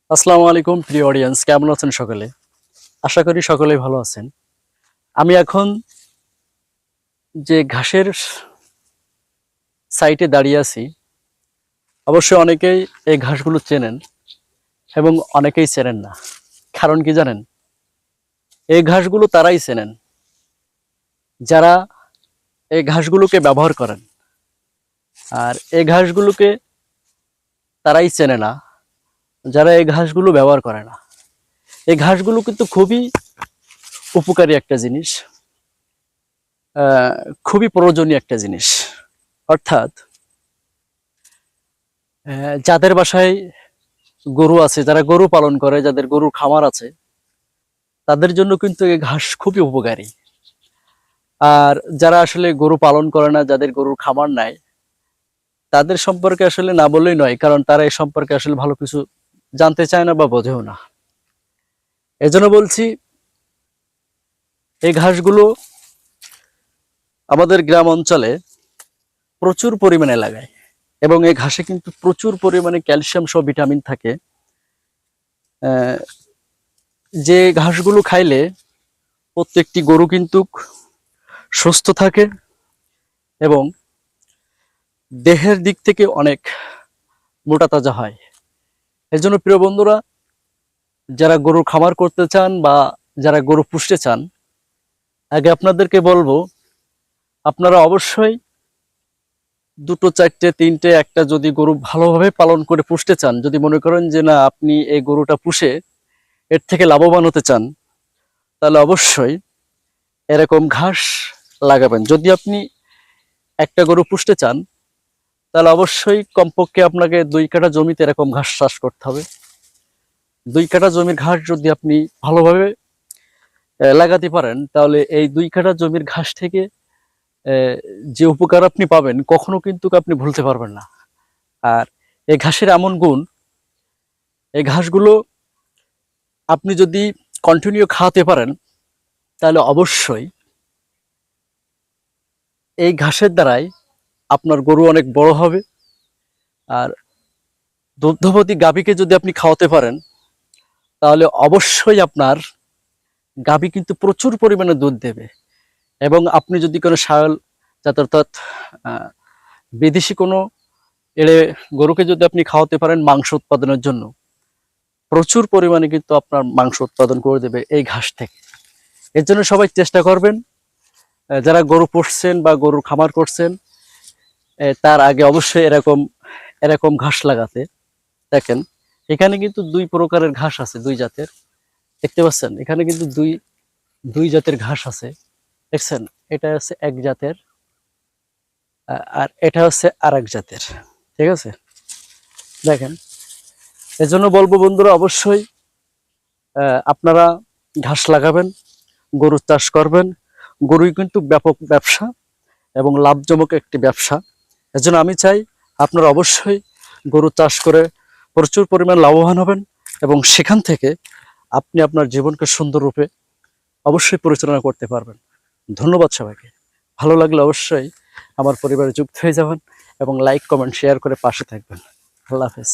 আসসালামু আলাইকুম প্রিয় অডিয়েন্স, কেমন আছেন সকলে? আশা করি সকলেই ভালো আছেন। আমি এখন যে ঘাসের সাইটে দাঁড়িয়ে আছি, অবশ্যই অনেকেই এই ঘাসগুলো চেনেন এবং অনেকেই চেনেন না। কারণ কি জানেন? এই ঘাসগুলো তারাই চেনেন যারা এই ঘাসগুলোকে ব্যবহার করেন, আর এই ঘাসগুলোকে তারাই চেনে না যারা এই ঘাসগুলো ব্যবহার করে না। এই ঘাসগুলো কিন্তু খুবই উপকারী একটা জিনিস, খুবই প্রয়োজনীয় একটা জিনিস। অর্থাৎ যাদের বাসায় গরু আছে, যারা গরু পালন করে, যাদের গরুর খামার আছে, তাদের জন্য কিন্তু এই ঘাস খুবই উপকারী। আর যারা আসলে গরু পালন করে না, যাদের গরুর খামার নাই, তাদের সম্পর্কে আসলে না বললেই নয়, কারণ তারা এই সম্পর্কে আসলে ভালো কিছু জানতে চায় না বা বোঝেও না। এজন্য বলছি, এই ঘাসগুলো আমাদের গ্রাম অঞ্চলে প্রচুর পরিমাণে লাগায়, এবং এই ঘাসে কিন্তু প্রচুর পরিমাণে ক্যালসিয়াম সহ ভিটামিন থাকে। যে ঘাসগুলো খাইলে প্রত্যেকটি গরু কিন্তু সুস্থ থাকে এবং দেহের দিক থেকে অনেক মোটা তাজা হয়। এই জন্য প্রিয় বন্ধুরা, যারা গরুর খামার করতে চান বা যারা গরু পুষতে চান, আগে আপনাদেরকে বলবো, আপনারা অবশ্যই দুটো, চারটে, তিনটে, একটা যদি গরু ভালোভাবে পালন করে পুষতে চান, যদি মনে করেন যে না আপনি এই গরুটা পুষে এর থেকে লাভবান হতে চান, তাহলে অবশ্যই এরকম ঘাস লাগাবেন। যদি আপনি একটা গরু পুষতে চান, তাহলে অবশ্যই কমপক্ষে আপনাকে 2 কাঠা জমিতে এরকম ঘাস চাষ করতে হবে। 2 কাঠা জমির ঘাস যদি আপনি ভালোভাবে লাগাতে পারেন, তাহলে এই 2 কাঠা জমির ঘাস থেকে যে উপকার আপনি পাবেন কখনো কিন্তু আপনি ভুলতে পারবেন না। আর এই ঘাসের এমন গুণ, এই ঘাসগুলো আপনি যদি কন্টিনিউ খাওয়াতে পারেন, তাহলে অবশ্যই এই ঘাসের দ্বারাই আপনার গরু অনেক বড় হবে। আর দুগ্ধবতী গাভীকে যদি আপনি খাওয়াতে পারেন, তাহলে অবশ্যই আপনার গাভী কিন্তু প্রচুর পরিমাণে দুধ দেবে। এবং আপনি যদি কোনো ষাঁড় জাত, অর্থাৎ বিদেশি কোনো এড়ে গরুকে যদি আপনি খাওয়াতে পারেন মাংস উৎপাদনের জন্য, প্রচুর পরিমাণে কিন্তু আপনার মাংস উৎপাদন করে দেবে এই ঘাস থেকে। এর জন্য সবাই চেষ্টা করবেন, যারা গরু পুষছেন বা গরুর খামার করছেন, তার আগে অবশ্যই এরকম এরকম ঘাস লাগাতে। দেখেন, এখানে কিন্তু 2 প্রকারের ঘাস আছে, 2 জাতের। দেখতে পাচ্ছেন, এখানে কিন্তু দুই দুই জাতের ঘাস আছে। দেখছেন, এটা হচ্ছে এক জাতের, আর এটা হচ্ছে আরেক জাতের। ঠিক আছে, দেখেন। এজন্য বলবো বন্ধুরা, অবশ্যই আপনারা ঘাস লাগাবেন, গরু চাষ করবেন। গরুই কিন্তু ব্যাপক ব্যবসা এবং লাভজনক একটি ব্যবসা। এজন্য আমি চাই আপনারা অবশ্যই গরু চাষ করে প্রচুর পরিমাণ লাভবান হবেন, এবং সেখান থেকে আপনি আপনার জীবনকে সুন্দররূপে অবশ্যই পরিচালনা করতে পারবেন। ধন্যবাদ সবাইকে। ভালো লাগলে অবশ্যই আমার পরিবারে যুক্ত হয়ে যাবেন এবং লাইক, কমেন্ট, শেয়ার করে পাশে থাকবেন। আল্লাহ হাফেজ।